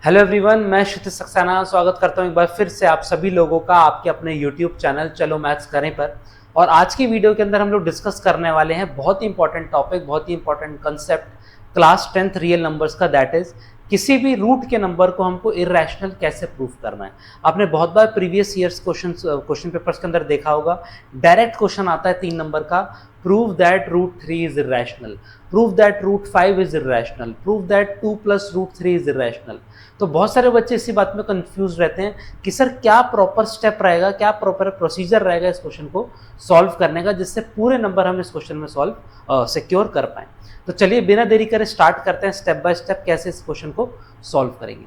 Hello everyone, मैं क्षितिज सक्सेना स्वागत करता हूं एक बार फिर से आप सभी लोगों का आपके अपने यूट्यूब चैनल चलो मैथ्स करें पर। और आज की वीडियो के अंदर हम लोग डिस्कस करने वाले हैं बहुत ही इंपॉर्टेंट टॉपिक, बहुत ही important concept class 10th real numbers का, दैट इज किसी भी रूट के नंबर को हमको इर्रेशनल कैसे प्रूव करना है। आपने बहुत बार प्रीवियस ईयर्स क्वेश्चन पेपर्स के अंदर देखा होगा, डायरेक्ट क्वेश्चन आता है 3 नंबर का, prove that root 3 is irrational, prove that root 5 is irrational, prove that 2 plus root 3 is irrational. तो बहुत सारे बच्चे इसी बात में कंफ्यूज रहते हैं कि सर क्या प्रॉपर स्टेप रहेगा, क्या प्रॉपर प्रोसीजर रहेगा इस क्वेश्चन को सॉल्व करने का, जिससे पूरे नंबर हम इस क्वेश्चन में सॉल्व सिक्योर कर पाएं। तो चलिए बिना देरी करे स्टार्ट करते हैं स्टेप बाय स्टेप कैसे इस क्वेश्चन को सॉल्व करेंगे।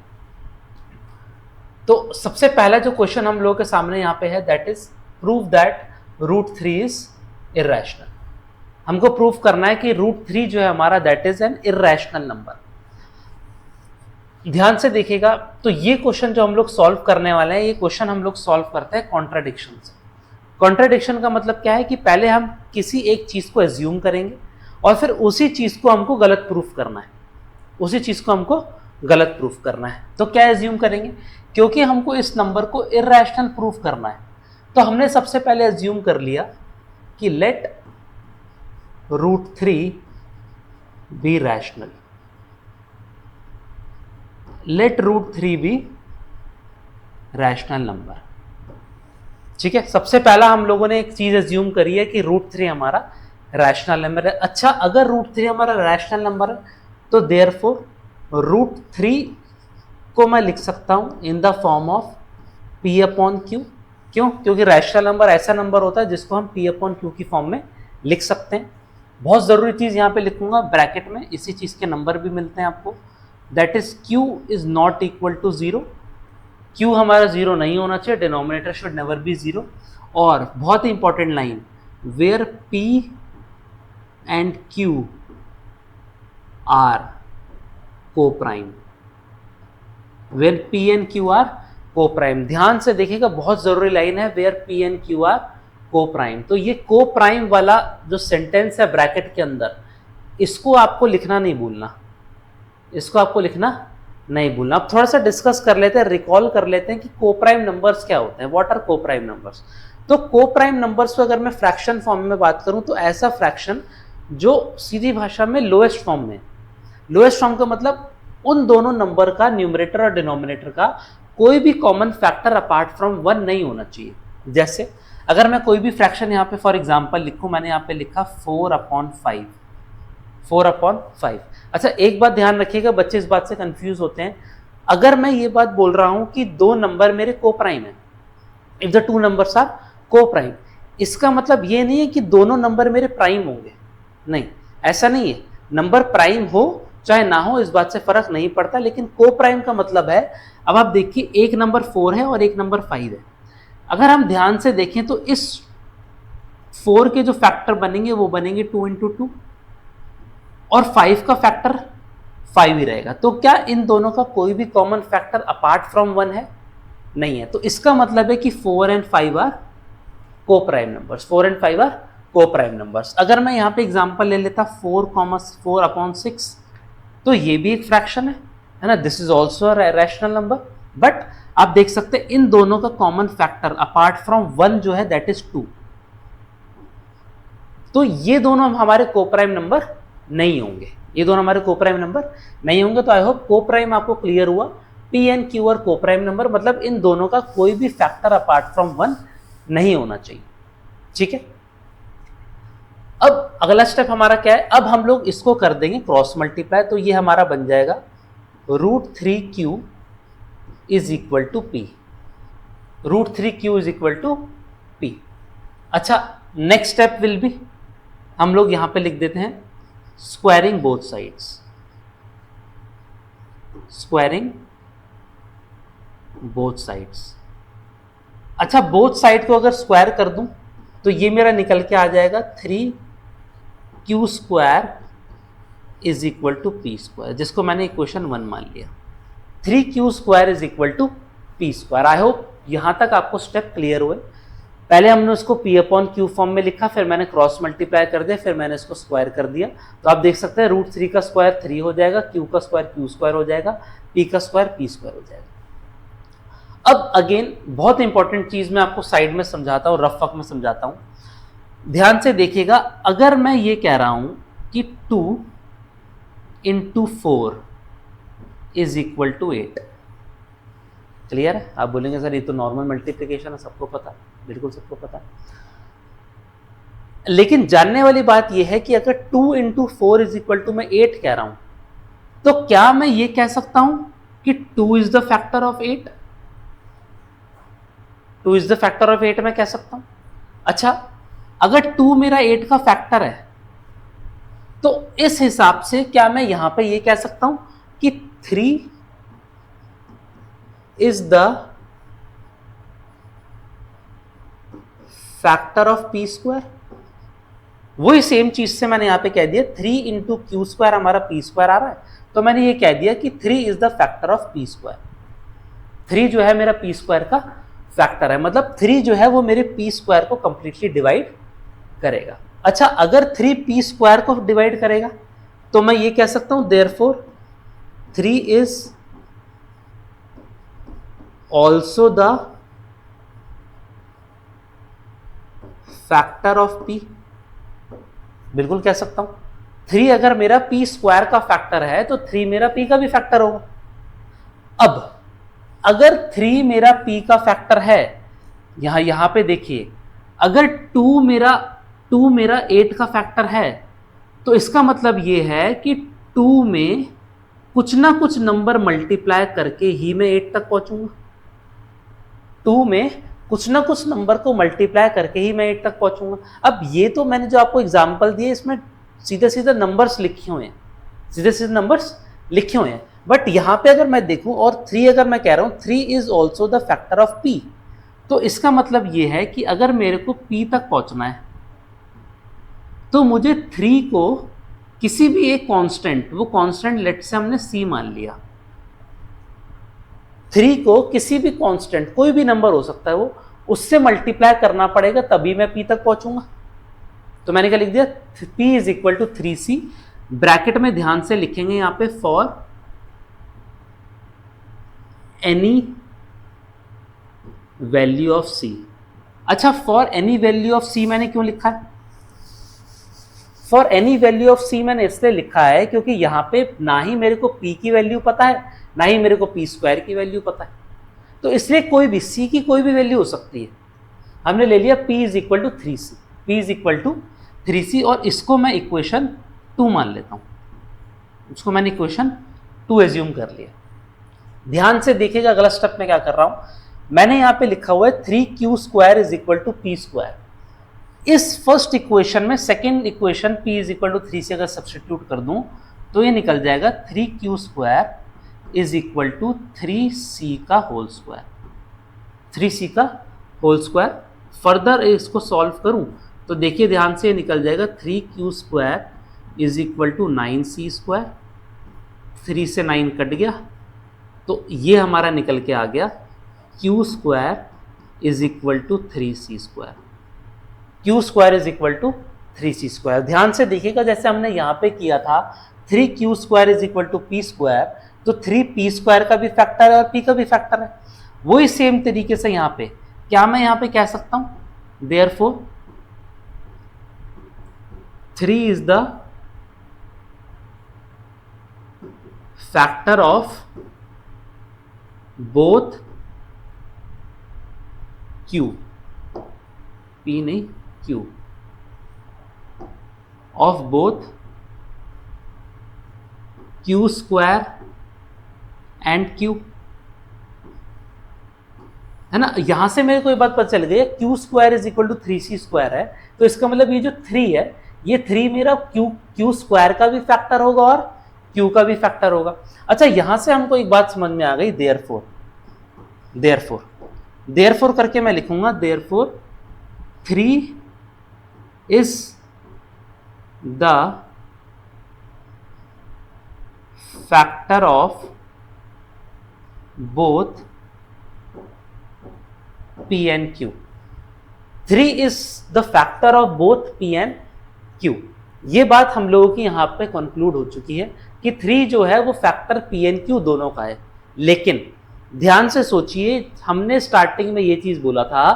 तो सबसे पहला जो क्वेश्चन हम लोगों के सामने यहाँ पे है, that is prove that root 3 is irrational. हमको प्रूव करना है कि रूट 3 जो है हमारा, that is an irrational number. ध्यान से देखिएगा, तो ये क्वेश्चन जो हम लोग सॉल्व करने वाले हैं, ये क्वेश्चन हम लोग सॉल्व करते हैं कॉन्ट्राडिक्शन से। कॉन्ट्राडिक्शन का मतलब क्या है कि पहले हम किसी एक चीज को एज्यूम करेंगे और फिर उसी चीज को हमको गलत प्रूफ करना है, उसी चीज को हमको गलत प्रूफ करना है। तो क्या एज्यूम करेंगे, क्योंकि हमको इस नंबर को इर्रेशनल प्रूफ करना है, तो हमने सबसे पहले एज्यूम कर लिया कि let root 3 be rational, let root 3 be rational number. ठीक है, सबसे पहला हम लोगों ने एक चीज एज्यूम करी है कि रूट 3 हमारा रैशनल नंबर है। अच्छा, अगर रूट 3 हमारा रैशनल नंबर है तो देयरफॉर रूट 3 को मैं लिख सकता हूं इन the form of p upon Q. क्यों? क्योंकि रैशनल नंबर ऐसा नंबर होता है जिसको हम p अपॉन क्यू की फॉर्म में लिख सकते हैं। बहुत जरूरी चीज यहां पे लिखूंगा ब्रैकेट में, इसी चीज के नंबर भी मिलते हैं आपको, that is q is not equal to 0। q हमारा 0 नहीं होना चाहिए, डिनोमिनेटर शुड नेवर बी 0। और बहुत ही important line, where p and q are coprime, where p and q are coprime. ध्यान से देखिएगा, बहुत जरूरी लाइन है, where p and q are coprime. तो ये को प्राइम वाला जो सेंटेंस है ब्रैकेट के अंदर, इसको आपको लिखना नहीं भूलना, इसको आपको लिखना नहीं भूलना। अब थोड़ा सा डिस्कस कर लेते हैं, रिकॉल कर लेते हैं कि कोप्राइम नंबर्स क्या होते हैं, व्हाट आर कोप्राइम नंबर्स। तो कोप्राइम नंबर्स को अगर मैं फ्रैक्शन फॉर्म में बात करूं तो ऐसा फ्रैक्शन जो सीधी भाषा में लोएस्ट फॉर्म में, लोएस्ट फॉर्म का मतलब उन दोनों नंबर का, न्यूमरेटर और डिनोमिनेटर का, कोई भी कॉमन फैक्टर अपार्ट फ्रॉम 1 नहीं होना चाहिए। जैसे अगर मैं कोई भी फ्रैक्शन यहाँ पे फॉर एग्जाम्पल लिखूं, मैंने यहाँ पे लिखा 4/5, 4/5। अच्छा, एक बात ध्यान रखिएगा, बच्चे इस बात से कंफ्यूज होते हैं। अगर मैं ये बात बोल रहा हूं कि दो नंबर मेरे कोप्राइम है, if the two numbers are coprime, इसका मतलब ये नहीं है कि दोनों नंबर मेरे प्राइम होंगे, नहीं, ऐसा नहीं है। नंबर प्राइम हो चाहे ना हो इस बात से फर्क नहीं पड़ता, लेकिन कोप्राइम का मतलब है, अब आप देखिए एक नंबर 4 है और एक नंबर 5 है। अगर हम ध्यान से देखें तो इस 4 के जो फैक्टर बनेंगे वो बनेंगे 2 × 2 और 5 का फैक्टर 5 ही रहेगा। तो क्या इन दोनों का कोई भी कॉमन फैक्टर अपार्ट फ्रॉम 1 है? नहीं है। तो इसका मतलब है कि 4 and 5 are coprime numbers, 4 and 5 are coprime numbers. अगर मैं यहाँ पे एग्जांपल ले लेता 4/4, तो ये भी एक फ्रैक्शन है ना, this is also a rational number. But आप देख सकते हैं इन दोनों का कॉमन फैक्टर अपार्ट फ्रॉम 1 जो है दैट इज 2। तो ये दोनों हमारे कोप्राइम नंबर नहीं होंगे, ये दोनों हमारे कोप्राइम नंबर नहीं होंगे। तो आई होप कोप्राइम आपको क्लियर हुआ। p एंड q और कोप्राइम नंबर मतलब इन दोनों का कोई भी फैक्टर अपार्ट फ्रॉम 1 नहीं होना चाहिए। ठीक है, अब अगला स्टेप हमारा क्या है, अब हम लोग इसको कर देंगे क्रॉस मल्टीप्लाई। तो ये हमारा बन जाएगा √3q is equal to p, √3q is equal to p। अच्छा, नेक्स्ट स्टेप विल बी, हम लोग यहां पे लिख देते हैं squaring both sides, squaring both sides. अच्छा, बोथ साइड को अगर स्क्वायर कर दूं तो ये मेरा निकल के आ जाएगा 3q² is equal to p², जिसको मैंने इक्वेशन 1 मान लिया। 3q² is equal to p²। I hope यहां तक आपको स्टेप क्लियर हुए। पहले हमने उसको p अपॉन क्यू फॉर्म में लिखा, फिर मैंने क्रॉस मल्टीप्लाई कर दिया, फिर मैंने इसको स्क्वायर कर दिया। तो आप देख सकते हैं रूट 3 का स्क्वायर 3 हो जाएगा, क्यू का स्क्वायर क्यू स्क्वायर हो जाएगा, p का स्क्वायर p स्क्वायर हो जाएगा। अब अगेन बहुत इंपॉर्टेंट चीज मैं आपको साइड में समझाता हूं, रफ वर्क में समझाता हूं, ध्यान से देखिएगा। अगर मैं ये कह रहा हूं कि 2 into 4 is equal to 8, clear है? आप बोलेंगे सर ये तो नॉर्मल मल्टीप्लिकेशन है, सबको पता, बिल्कुल सबको पता। लेकिन जानने वाली बात यह है कि अगर 2 इंटू 4 इज इक्वल टू मैं 8 कह रहा हूं, तो क्या मैं ये कह सकता हूं कि 2 is the factor of 8? 2 is the factor of 8 मैं कह सकता हूं। अच्छा, अगर 2 मेरा 8 का फैक्टर है, तो इस हिसाब से क्या मैं यहां पे ये कह सकता हूं कि 3 is the factor of p square? वही सेम चीज से मैंने यहां पे कह दिया 3 इंटू क्यू स्क्वायर हमारा p स्क्वायर आ रहा है, तो मैंने ये कह दिया कि 3 is the factor of p square. 3 जो है मेरा p स्क्वायर का फैक्टर है, मतलब 3 जो है वो मेरे p स्क्वायर को कंप्लीटली डिवाइड करेगा। अच्छा, अगर 3 p स्क्वायर को डिवाइड करेगा तो मैं ये कह सकता हूं therefore 3 is also the factor of p। बिल्कुल कह सकता हूं, 3 अगर मेरा p स्क्वायर का फैक्टर है तो 3 मेरा p का भी फैक्टर होगा। अब अगर 3 मेरा p का फैक्टर है, यहां पे देखिए, अगर 2 मेरा 8 का फैक्टर है, तो इसका मतलब यह है कि 2 में कुछ ना कुछ नंबर मल्टीप्लाई करके ही मैं 8 तक पहुंचूंगा। 2 में कुछ ना कुछ नंबर को मल्टीप्लाई करके ही मैं 8 तक पहुंचूंगा। अब ये तो मैंने जो आपको एग्जांपल दिए इसमें सीधे सीधे नंबर्स लिखे हुए हैं, सीधे सीधे नंबर्स लिखे हुए हैं, बट यहां पे अगर मैं देखूं और 3 अगर मैं कह रहा हूं 3 is also the factor of p, तो इसका मतलब यह है कि अगर मेरे को p तक पहुंचना है तो मुझे 3 को किसी भी एक कांस्टेंट, वो कांस्टेंट लेट से हमने c मान लिया, 3 को किसी भी कांस्टेंट, कोई भी नंबर हो सकता है वो, उससे मल्टीप्लाई करना पड़ेगा तभी मैं p तक पहुंचूंगा। तो मैंने क्या लिख दिया, p is equal to 3c, bracket में ध्यान से लिखेंगे यहां पे for any value of c। अच्छा, for any value of c मैंने क्यों लिखा है? For any value of c मैंने इसलिए लिखा है क्योंकि यहां पे ना ही मेरे को p की वैल्यू पता है, ना ही मेरे को p स्क्वायर की वैल्यू पता है, तो इसलिए कोई भी c की कोई भी वैल्यू हो सकती है। हमने ले लिया p is equal to 3c, p is equal to 3c, और इसको मैं इक्वेशन 2 मान लेता हूं, इसको मैंने इक्वेशन 2 एज्यूम कर लिया। ध्यान से देखिएगा अगला स्टेप में क्या कर रहा हूं, मैंने यहां पे लिखा हुआ है 3q square is equal to p square. इस फर्स्ट इक्वेशन में second equation p is equal to 3 से अगर सब्सटीट्यूट कर दूं तो ये निकल जाएगा 3q square is equal to 3c का होल स्क्वायर, 3c का होल स्क्वायर। फर्दर इसको सॉल्व करूं तो देखिए ध्यान से निकल जाएगा 3q square is equal to 9c square, 3 से 9 कट गया तो ये हमारा निकल के आ गया q square is equal to 3c square, q square is equal to 3c square. ध्यान से देखिएगा जैसे हमने यहां पे किया था 3q square is equal to p square, तो 3p स्क्वायर का भी फैक्टर है और p का भी फैक्टर है। वही सेम तरीके से यहां पे क्या मैं यहां पे कह सकता हूं, therefore 3 is the factor of both q, p नहीं q, of both q square and q, है ना। यहां से मेरे को ये बात पता चल गई q square is equal to 3c square है, तो इसका मतलब ये जो 3 है ये 3 मेरा q स्क्वायर का भी फैक्टर होगा और q का भी फैक्टर होगा। अच्छा, यहां से हमको एक बात समझ में आ गई, देयरफॉर करके मैं लिखूंगा therefore 3 is the factor of both p and q। 3 is the factor of both P and Q। ये बात हम लोगों की यहाँ पे कंक्लूड हो चुकी है कि 3 जो है वो फैक्टर P एंड Q दोनों का है। लेकिन ध्यान से सोचिए, हमने स्टार्टिंग में ये चीज बोला था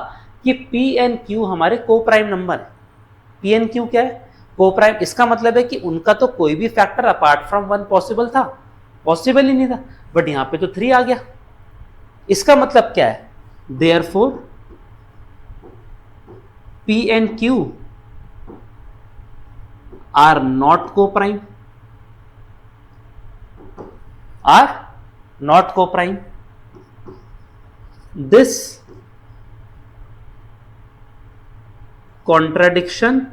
कि P एंड Q हमारे को प्राइम नंबर है। P एंड Q क्या है? को प्राइम। इसका मतलब है कि उनका तो कोई भी फैक्टर अपार्ट फ्रॉम 1 पॉसिबल था? पॉसिबल ही नहीं था, बट यहां पे तो 3 आ गया। इसका मतलब क्या है? Therefore P and Q are not coprime, are not coprime. This contradiction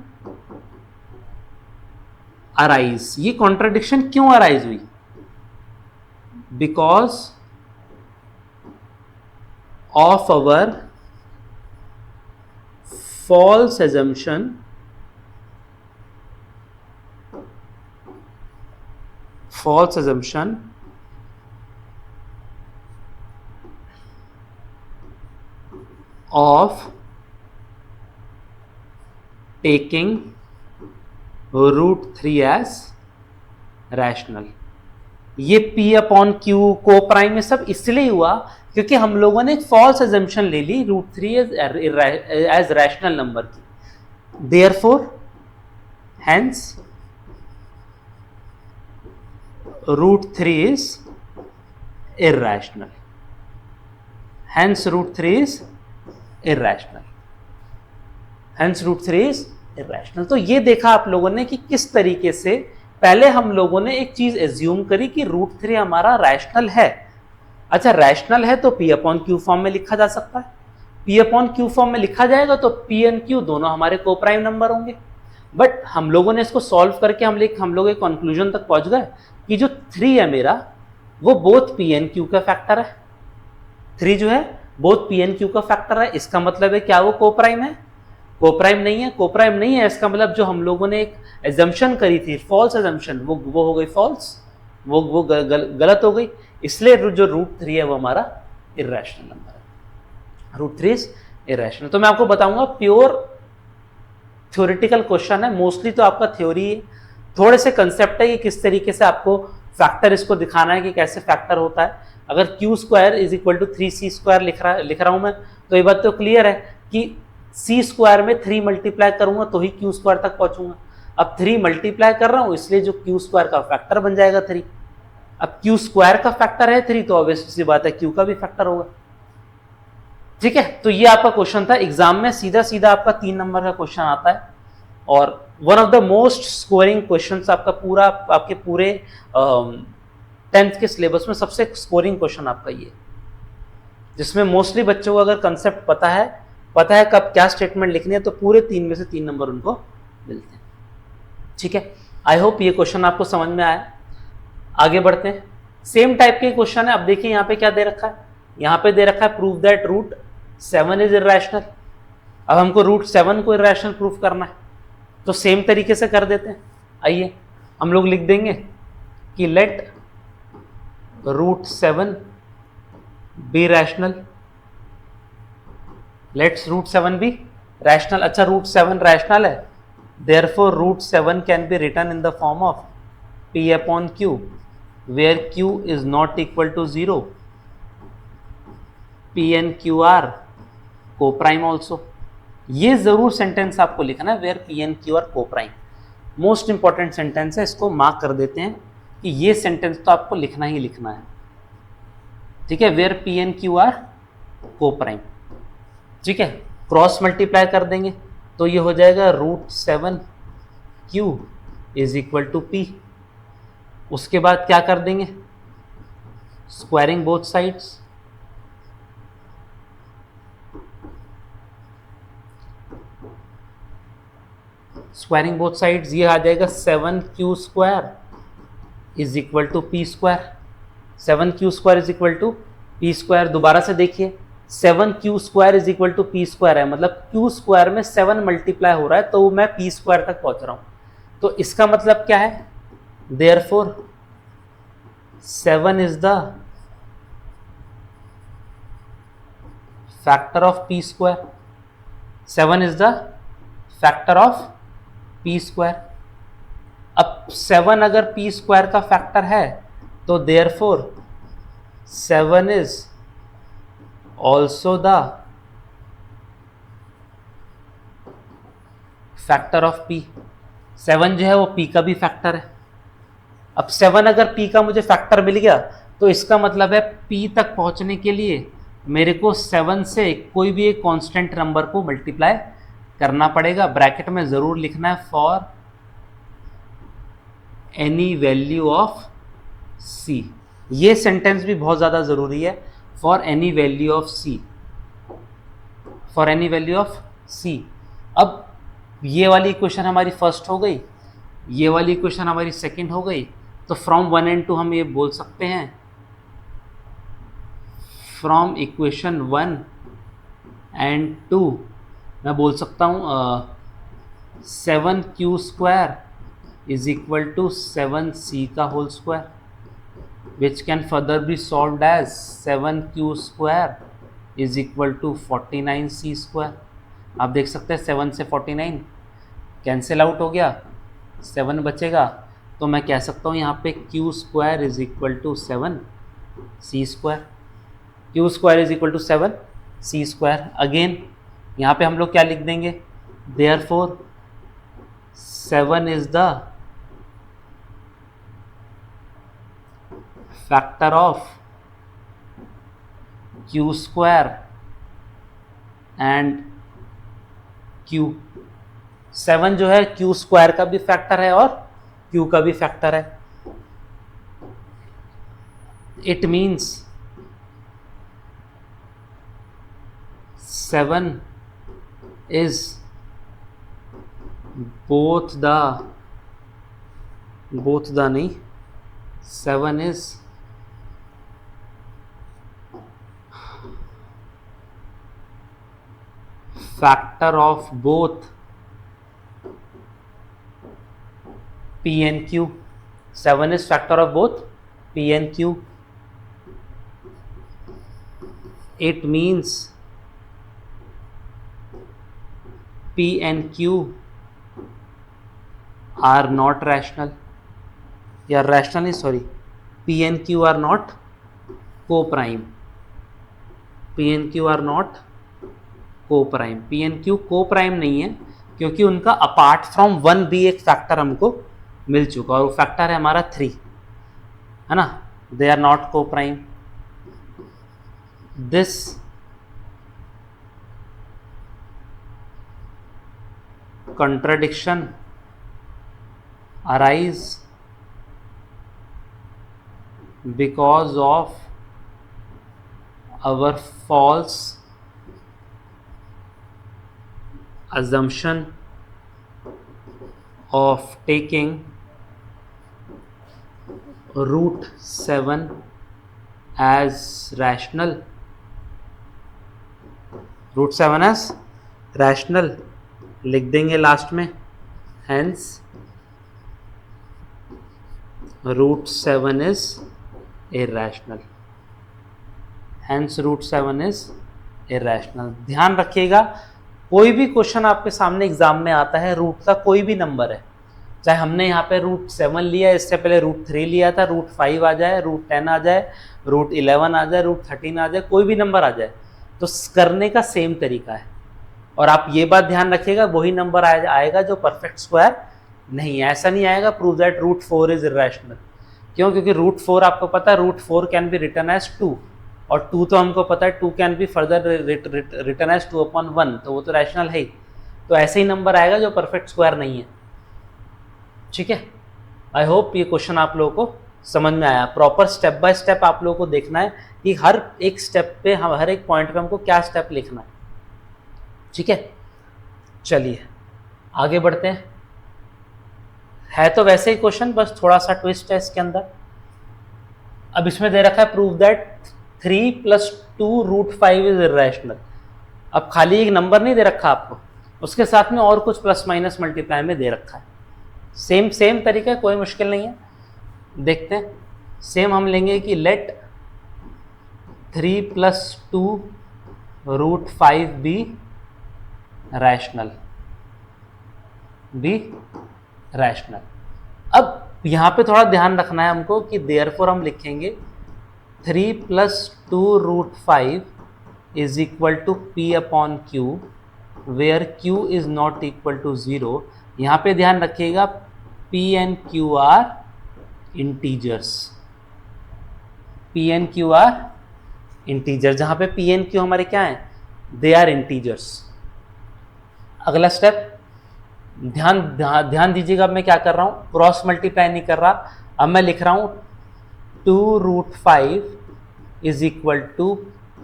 arise, ये कॉन्ट्राडिक्शन क्यों अराइज हुई? Because of our false assumption of taking root 3 as rational. ये P upon Q coprime में सब इसलिए हुआ क्योंकि हम लोगों ने एक फॉल्स एजम्पशन ले ली रूट 3 एज रैशनल नंबर की। Therefore hence root 3 is irrational, hence root 3 is irrational, hence root 3 is irrational. तो ये देखा आप लोगों ने कि किस तरीके से पहले हम लोगों ने एक चीज एज्यूम करी कि रूट 3 हमारा रैशनल है। अच्छा, रैशनल है तो P अपॉन Q फॉर्म में लिखा जा सकता है। P अपॉन Q फॉर्म में लिखा जाएगा तो P एंड Q दोनों हमारे को प्राइम नंबर होंगे। बट हम लोगों ने इसको सॉल्व करके हम लोग एक कंक्लूजन तक पहुंच गए कि जो 3 है मेरा वो बोथ P एंड Q का फैक्टर है। 3 जो है बोथ P एंड Q का फैक्टर है। इसका मतलब है क्या वो को प्राइम है? को प्राइम नहीं है। को प्राइम नहीं है इसका मतलब जो हम लोगों ने एक एजम्पशन करी थी, फॉल्स एजम्पशन, वो हो गई फॉल्स, वो गलत हो गई। इसलिए जो रूट 3 है वो हमारा इर्रेशनल नंबर है। Root 3 is irrational. तो मैं आपको बताऊंगा, प्योर थ्योरेटिकल क्वेश्चन है, मोस्टली तो आपका थ्योरी है, थोड़े से कंसेप्ट है कि किस तरीके से आपको फैक्टर इसको दिखाना है कि कैसे फैक्टर होता है। अगर q square is equal to 3c square लिख रहा हूं मैं, तो ये बात तो क्लियर है कि c स्क्वायर में 3 मल्टीप्लाई करूंगा तो ही क्यू स्क्वायर तक पहुंचूंगा। अब 3 मल्टीप्लाई कर रहा हूं इसलिए जो क्यू स्क्वायर का फैक्टर बन जाएगा 3। अब क्यू स्क्वायर का फैक्टर है 3 तो ऑब्वियसली सी बात है क्यू का भी फैक्टर होगा। ठीक है, तो ये आपका क्वेश्चन था। एग्जाम में सीधा सीधा आपका 3 नंबर का क्वेश्चन आता है और one of the most scoring questions आपके पूरे 10th के सिलेबस में सबसे स्कोरिंग क्वेश्चन आपका ये, जिसमें मोस्टली बच्चों को अगर कंसेप्ट पता है कब क्या स्टेटमेंट लिखनी है तो पूरे 3 में से 3 नंबर उनको मिलते हैं। ठीक है, आई होप ये क्वेश्चन आपको समझ में आया। आगे बढ़ते हैं, सेम टाइप के क्वेश्चन है। अब देखिए यहाँ पे क्या दे रखा है, यहाँ पे दे रखा है prove that root 7 is irrational. अब हमको रूट 7 को इर्रेशनल प्रूफ करना है, तो सेम तरीके से कर देते हैं। आइए हम लोग लिख देंगे कि let root 7 be rational, let's root 7 be rational. अच्छा, रूट 7 रैशनल है, therefore root 7 can be written in the form of P upon Q where Q is not equal to 0, P and Q are co-prime also। ये जरूर sentence आपको लिखना है, where P and Q are co-prime। Most important sentence है, इसको mark कर देते हैं कि ये सेंटेंस तो आपको लिखना ही लिखना है। ठीक है, where P and Q are co-prime। ठीक है, क्रॉस मल्टीप्लाई कर देंगे तो ये हो जाएगा root 7 Q is equal to P। उसके बाद क्या कर देंगे, squaring both sides, squaring both sides, ये आ जाएगा 7Q square is equal to P square. 7Q square is equal to P square. दोबारा से देखिए, 7Q square is equal to P square है, मतलब Q स्क्वायर में 7 मल्टीप्लाई हो रहा है तो मैं P स्क्वायर तक पहुंच रहा हूं। तो इसका मतलब क्या है, therefore 7 is the factor of P square। 7 is the factor of P square. अब 7 अगर पी स्क्वायर का फैक्टर है तो therefore 7 is also the factor of P. 7 जो है वो पी का भी फैक्टर है। अब 7 अगर पी का मुझे फैक्टर मिल गया तो इसका मतलब है पी तक पहुंचने के लिए मेरे को 7 से कोई भी एक कांस्टेंट नंबर को मल्टीप्लाई करना पड़ेगा। ब्रैकेट में ज़रूर लिखना है for any value of C. ये सेंटेंस भी बहुत ज़्यादा ज़रूरी है, for any value of C, for any value of C. अब ये वाली इक्वेशन हमारी फर्स्ट हो गई, ये वाली इक्वेशन हमारी सेकंड हो गई। तो फ्रॉम 1 and 2 हम ये बोल सकते हैं, फ्रॉम इक्वेशन 1 and 2 मैं बोल सकता हूँ 7q square is equal to 7c का whole square, which can further be solved as 7q square is equal to 49c square. आप देख सकते हैं 7 से 49 कैंसिल आउट हो गया, 7 बचेगा। तो मैं कह सकता हूँ यहाँ पे q square is equal to 7c square, q square is equal to 7c square. Again यहाँ पे हम लोग क्या लिख देंगे, therefore 7 is the factor of q square and q। 7 जो है q स्क्वायर का भी फैक्टर है और q का भी फैक्टर है। It means 7 is both the नहीं, 7 is factor of both P and Q। 7 is factor of both P and Q। It means P and Q are not rational, या rational is sorry, P and Q are not co-prime, P and Q are not co-prime। P and Q co-prime नहीं है क्योंकि उनका apart from 1 भी एक factor हमको मिल चुका और वो फैक्टर है हमारा 3, है ना। They are not co-prime। दिस contradiction arise because of our false assumption of taking root 7 as rational, root 7 as rational लिख देंगे लास्ट में। Hence root 7 is irrational, hence root 7 is irrational. ध्यान रखिएगा, कोई भी क्वेश्चन आपके सामने एग्जाम में आता है, रूट का कोई भी नंबर है, चाहे हमने यहाँ पे रूट 7 लिया, इससे पहले रूट 3 लिया था, रूट 5 आ जाए, रूट 10 आ जाए, रूट 11 आ जाए, रूट 13 आ जाए, कोई भी नंबर आ जाए, तो करने का सेम तरीका है। और आप ये बात ध्यान रखिएगा, वही नंबर आएगा जो परफेक्ट स्क्वायर नहीं है। ऐसा नहीं आएगा prove that root 4 is irrational. क्यों? क्योंकि रूट 4 आपको पता है root 4 can be written as 2, और 2 तो हमको पता है 2 can be further written as 2/1, तो वो तो रैशनल है ही। तो ऐसे ही नंबर आएगा जो परफेक्ट स्क्वायर नहीं है। ठीक है, आई होप ये क्वेश्चन आप लोगों को समझ में आया। प्रॉपर स्टेप बाय स्टेप आप लोगों को देखना है कि हर एक स्टेप पे, हर एक पॉइंट पे हमको क्या स्टेप लिखना है। ठीक है, चलिए आगे बढ़ते हैं। है तो वैसे ही क्वेश्चन, बस थोड़ा सा ट्विस्ट है इसके अंदर। अब इसमें दे रखा है prove that 3 + 2 root 5 is irrational. अब खाली एक नंबर नहीं दे रखा आपको, उसके साथ में और कुछ प्लस माइनस मल्टीप्लाई में दे रखा है। सेम तरीका है, कोई मुश्किल नहीं है। देखते हैं, सेम हम लेंगे कि let 3 + 2 root 5 be rational, be rational. अब यहाँ पे थोड़ा ध्यान रखना है हमको कि देयरफॉर हम लिखेंगे 3 + 2√5 is equal to P upon Q, where Q is not equal to 0। यहाँ पे ध्यान रखिएगा P and Q are integers, P and Q are integer, जहाँ पे P एंड Q हमारे क्या हैं, दे आर इंटीजर्स। अगला स्टेप ध्यान दीजिएगा, अब मैं क्या कर रहा हूँ, क्रॉस मल्टीप्लाई नहीं कर रहा, अब मैं लिख रहा हूँ 2√5 is equal to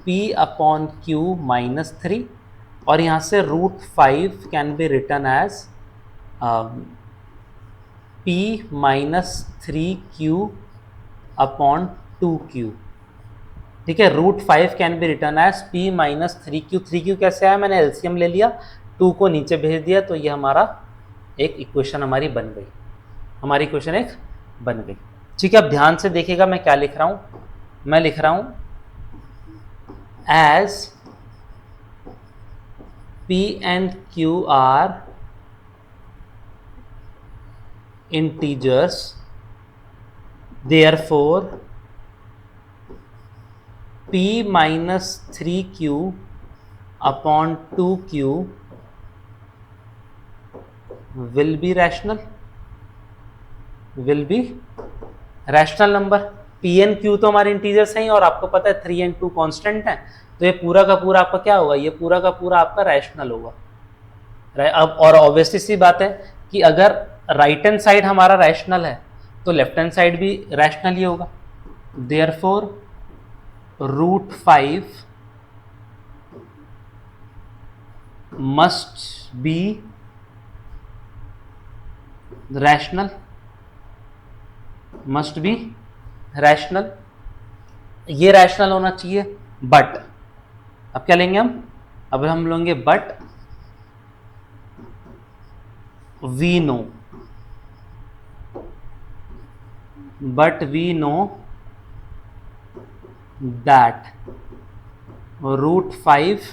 P upon Q -3, और यहाँ से √5 can be return as P -3Q upon 2Q। ठीक है, √5 can be return as P -3Q। 3Q कैसे आया, मैंने एलसीएम ले लिया, 2 को नीचे भेज दिया, तो ये हमारा एक इक्वेशन हमारी बन गई, हमारी इक्वेशन एक बन गई। ठीक है, अब ध्यान से देखिएगा मैं क्या लिख रहा हूं, मैं लिख रहा हूं as P and Q are integers, therefore P -3Q upon 2Q will be rational, will be rational number. P and Q तो हमारे इंटीजर्स हैं और आपको पता है 3 एंड 2 कांस्टेंट हैं, तो ये पूरा का पूरा आपका क्या होगा, ये पूरा का पूरा आपका रैशनल होगा। अब और ऑब्वियसली सी बात है कि अगर राइट हैंड साइड हमारा रैशनल है तो लेफ्ट हैंड साइड भी रैशनल ही होगा। Therefore √5 must be rational, must be rational, ये रैशनल होना चाहिए। बट अब क्या लेंगे हम, अब हम लेंगे but we know, but we know that √5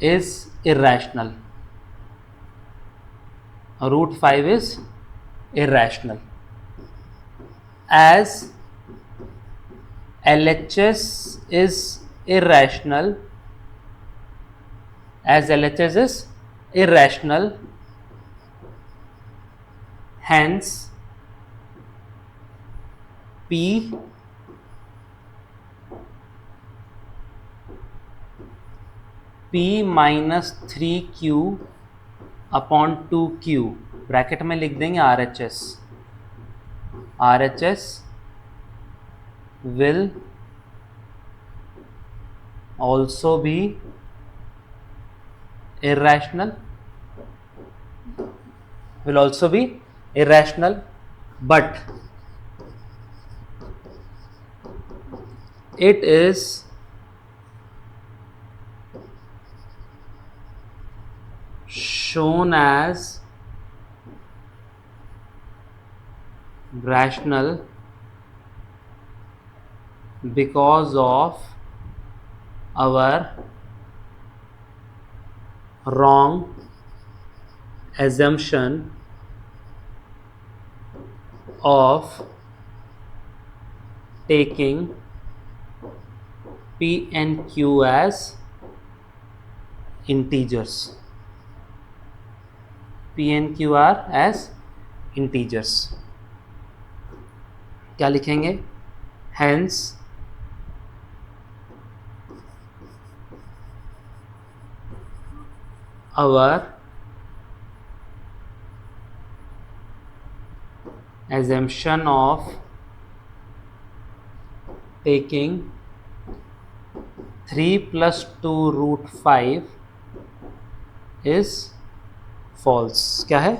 is irrational, √5 is irrational, as LHS is irrational, as LHS is irrational, hence P -3Q upon 2Q, bracket में लिख देंगे RHS, RHS will also be irrational, will also be irrational, but it is shown as rational because of our wrong assumption of taking P and Q as integers, P and Q are as integers। क्या लिखेंगे, hence our assumption of taking 3 + 2√5 is false. क्या है,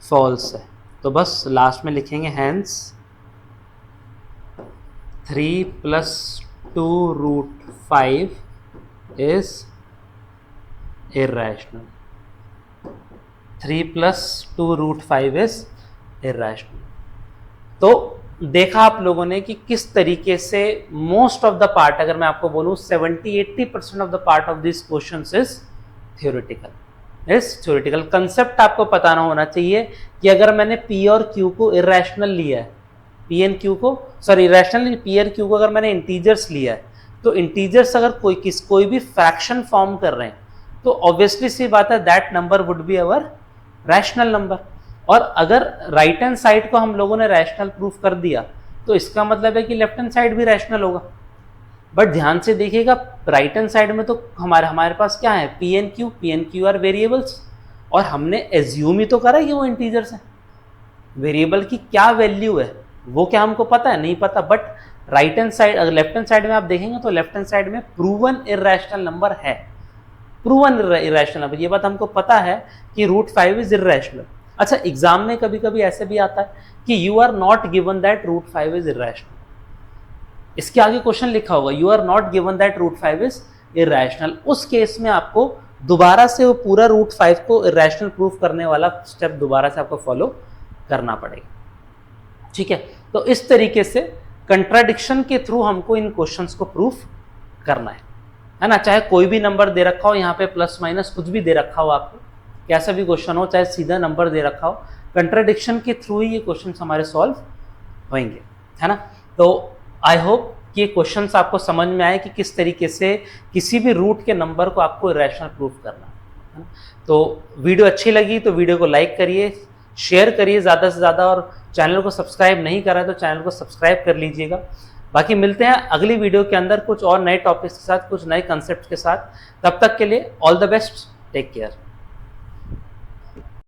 false है। तो बस last में लिखेंगे hence 3 + 2√5 is irrational, 3 + 2√5 is irrational। तो देखा आप लोगों ने कि किस तरीके से मोस्ट ऑफ द पार्ट, अगर मैं आपको बोलूं 70-80% of the part of this questions is theoretical. इस थ्योरेटिकल कंसेप्ट आपको पता ना होना चाहिए कि अगर मैंने पी और क्यू को इरेशनल लिया है, पी एंड क्यू को, सॉरी इरेशनल, पी और क्यू को अगर मैंने इंटीजर्स लिया है, तो इंटीजर्स अगर कोई भी फ्रैक्शन फॉर्म कर रहे हैं तो ऑब्वियसली सी बात है that number would be our rational number. और अगर राइट हैंड साइड को हम लोगों ने रैशनल प्रूफ कर दिया तो इसका मतलब है कि लेफ्ट हैंड साइड भी रैशनल होगा। बट ध्यान से देखिएगा राइट हैंड साइड में तो हमारे पास क्या है, P and Q R variables, और हमने एज्यूम ही तो करा है कि वो इंटीजर्स हैं। वेरिएबल की क्या वैल्यू है वो क्या हमको पता है, नहीं पता। बट राइट हैंड साइड, अगर लेफ्ट हैंड साइड में आप देखेंगे तो लेफ्ट हैंड साइड में प्रूवन इर्रेशनल नंबर है, प्रूवन इर्रेशनल नंबर, ये बात हमको पता है कि √5 इज इर्रेशनल। अच्छा, एग्जाम में कभी कभी ऐसे भी आता है कि you are not given that √5 is irrational, इसके आगे क्वेश्चन लिखा होगा you are not given that √5 is irrational. उस केस में आपको दोबारा से वो पूरा √5 को इर्रेशनल प्रूफ करने वाला स्टेप दोबारा से आपको फॉलो करना पड़ेगा। ठीक है, तो इस तरीके से कंट्राडिक्शन के थ्रू हमको इन क्वेश्चंस को प्रूफ करना है ना। चाहे कोई भी नंबर दे रखा हो, यहाँ पे प्लस माइनस कुछ भी दे रखा हो, आपको कैसा भी क्वेश्चन हो, चाहे सीधा नंबर दे रखा हो, कंट्राडिक्शन के थ्रू ही ये क्वेश्चन हमारे सॉल्व होंगे, है ना। तो आई होप कि ये क्वेश्चंस आपको समझ में आए कि किस तरीके से किसी भी रूट के नंबर को आपको इरेशनल प्रूफ करना है। तो वीडियो अच्छी लगी तो वीडियो को लाइक करिए, शेयर करिए ज़्यादा से ज़्यादा, और चैनल को सब्सक्राइब नहीं करा है तो चैनल को सब्सक्राइब कर लीजिएगा। बाकी मिलते हैं अगली वीडियो के अंदर कुछ और नए टॉपिक्स के साथ, कुछ नए कंसेप्ट के साथ। तब तक के लिए all the best, take care.